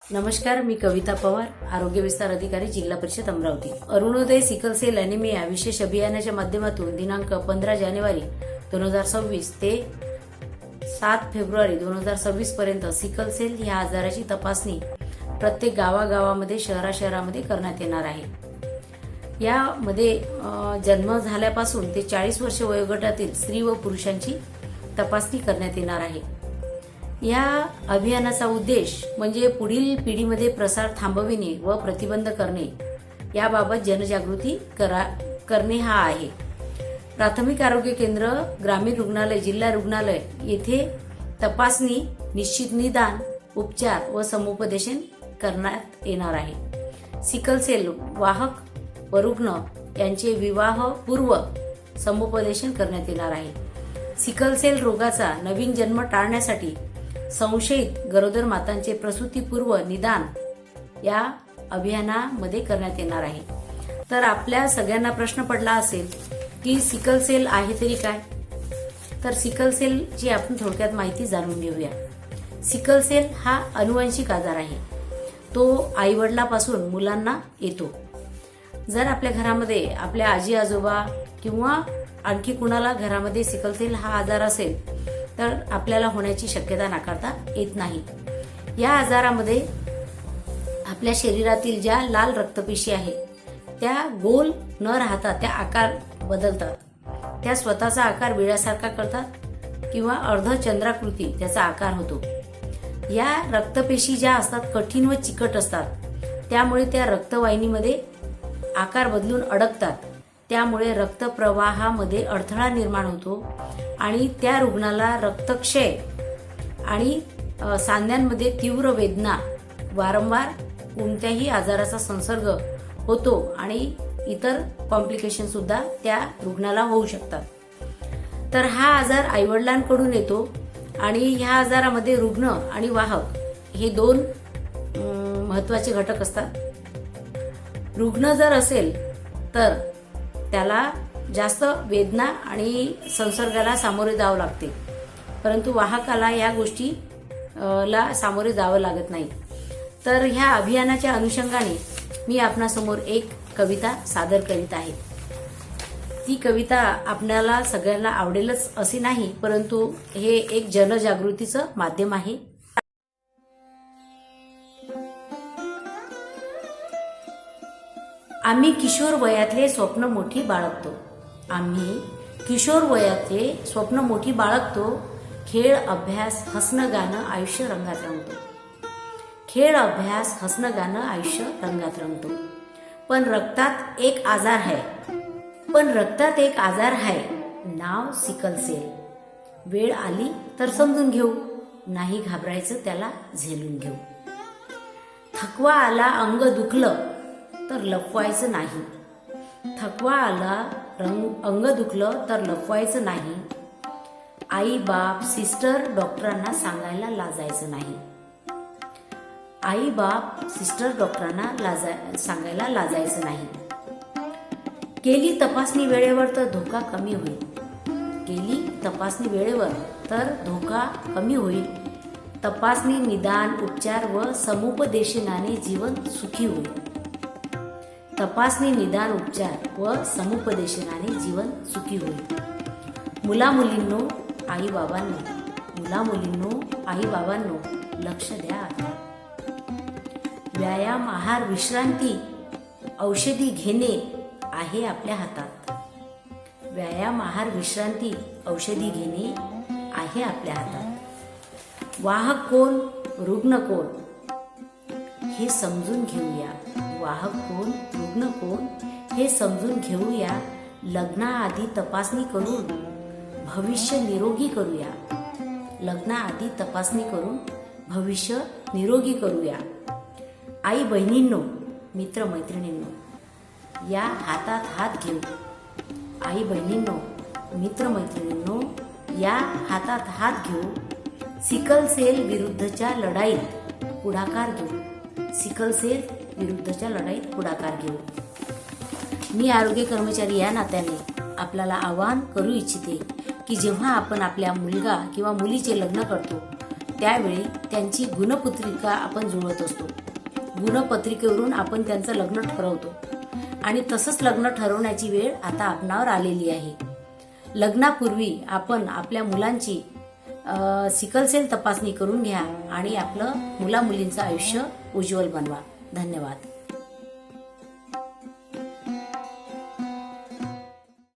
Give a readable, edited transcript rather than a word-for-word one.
नमस्कार, मी कविता पवार, आरोग्य विस्तार अधिकारी, जिल्हा परिषद Amravati. Arunoday sickle sale anaemia विशेष अभियानाच्या माध्यमातून दिनांक 15 जानेवारी 2026 ते 7 फेब्रुवारी 2026 पर्यंत सिकल सेल ह्या आजाराची तपासणी प्रत्येक गावागावामध्ये शहरामध्ये करण्यात येणार आहे। यामध्ये जन्म झाल्यापासून ते 40 वर्ष वयोगटातील स्त्री व पुरुषांची तपासणी करण्यात येणार आहे। या अभियानाचा उद्देश म्हणजे पुढील पिढीमध्ये प्रसार थांबविणे व प्रतिबंध करणे याबाबत जनजागृती करणे हा आहे। प्राथमिक आरोग्य केंद्र, ग्रामीण रुग्णालय, जिल्हा रुग्णालय येथे तपासणी, निश्चित निदान, उपचार व समुपदेशन करण्यात येणार आहे। सिकल सेल वाहक व रुग्ण यांचे विवाह पूर्व समुपदेशन करण्यात येणार आहे। सिकल सेल रोगाचा नवीन जन्म टाळण्यासाठी संशयित गरोदर मातांचे प्रसूतीपूर्व निदान या अभियानामध्ये करण्यात येणार आहे। तर आपल्या सगळ्यांना प्रश्न पडला असेल की सिकल सेल आहे तरी काय? तर सिकल सेलची आपण थोडक्यात माहिती जाणून घेऊया। सिकल सेल हा अनुवांशिक आजार आहे। तो आईवडिलापासून मुलांना येतो। जर आपल्या घरामध्ये आपल्या आजी आजोबा किंवा आणखी कुणाला घरामध्ये सिकल सेल हा आजार असेल तर आपल्याला होण्याची शक्यता नाकारता येत नाही। या आजारामध्ये आपल्या शरीरातील ज्या लाल रक्तपेशी आहेत त्या गोल न राहता त्या आकार बदलतात। त्या स्वतःचा आकार विळ्यासारखा करतात किंवा अर्धचंद्राकृती त्याचा आकार होतो। या रक्तपेशी ज्या असतात कठीण व चिकट असतात, त्यामुळे त्या रक्तवाहिनीमध्ये आकार बदलून अडकतात। त्यामुळे रक्तप्रवाहामध्ये अडथळा निर्माण होतो आणि त्या रुग्णाला रक्तक्षय आणि सांध्यांमध्ये तीव्र वेदना, वारंवार कोणत्याही आजाराचा संसर्ग होतो आणि इतर कॉम्प्लिकेशन सुद्धा त्या रुग्णाला होऊ शकतात। तर हा आजार आईवडिलांकडून येतो आणि ह्या आजारामध्ये रुग्ण आणि वाहक हे दोन महत्वाचे घटक असतात। रुग्ण जर असेल तर त्याला जास्त वेदना आणि संसर्गाला सामोरे जावं लागते, परंतु वाहकाला या गोष्टी ला सामोरे जावं लागत नाही। तर ह्या अभियानाच्या अनुषंगाने मी आपणासमोर एक कविता सादर करीत आहे। ती कविता आपल्याला सगळ्यांना आवडेलच असे नाही, परंतु हे एक जनजागृतीचं माध्यम आहे। आम्ही किशोर वयातले स्वप्न मोठी बाळगतो। आम्ही किशोर वयातले स्वप्न मोठी बाळगतो। खेळ, अभ्यास, हसणं गाणं आयुष्य रंगात रंगतो। खेळ, अभ्यास, हसणं गाणं आयुष्य रंगात रंगतो। पण रक्तात एक आजार है, नाव सिकल सेल। वेळ आली तर समजून घेऊ, नाही घाबरायचं त्याला झेलून घेऊ। थकवा आला, अंग दुखलं तर लपवायचं नाही। थकवा आला, अंग दुखलं तर लपवायचं नाही। आई बाप, सिस्टर, डॉक्टरांना सांगायला लाजायचं नाही। आई बाप, सिस्टर, डॉक्टरांना सांगायला लाजायचं नाही। केली तपासणी वेळेवर तर धोका कमी होईल। केली तपासणी वेळेवर तर धोका कमी होईल। तपासणी, निदान, उपचार व समुपदेशनाने जीवन सुखी होईल। तपासणी, निदान, उपचार व समुपदेशनाने जीवन सुखी होईल। मुला मुलींनो, आई बाबांनो, लक्ष द्या आता। व्यायाम, आहार, विश्रांती, औषधी घेणे आहे आपल्या हातात। व्यायाम, आहार, विश्रांती, औषधी घेणे आहे आपल्या हातात। वाहक कोण, रुग्ण कोण हे समजून घेऊया। वाहक कोण, रुग्ण कोण हे समजून घेऊया। लग्नाआधी तपासणी करून भविष्य निरोगी करूया। लग्नाआधी तपासणी करून भविष्य निरोगी करूया। आई बहिणींनो, मित्र मैत्रिणींनो, या हातात हात घेऊ। आई बहिणींनो, मित्र मैत्रिणींनो, या हातात हात घेऊ। सिकल सेल विरुद्धच्या लढाईत पुढाकार घेऊ। सिकल सेल विरुद्धच्या लढाईत पुढाकार घेऊ। मी आरोग्य कर्मचारी या नात्याने आपल्याला आवाहन करू इच्छिते की जेव्हा आपण आपल्या मुलगा किंवा मुलीचे लग्न करतो त्यावेळी त्यांची गुणपत्रिका आपण जुळवत असतो. गुणपत्रिकेवरून आपण त्यांचं लग्न ठरवतो आणि तसंच लग्न ठरवण्याची वेळ आता आपणावर आलेली आहे. लग्नापूर्वी आपण आपल्या मुलांची सिकल सेल तपासणी करून घ्या आणि आपलं मुला मुलींचं आयुष्य उज्ज्वल बनवा. धन्यवाद.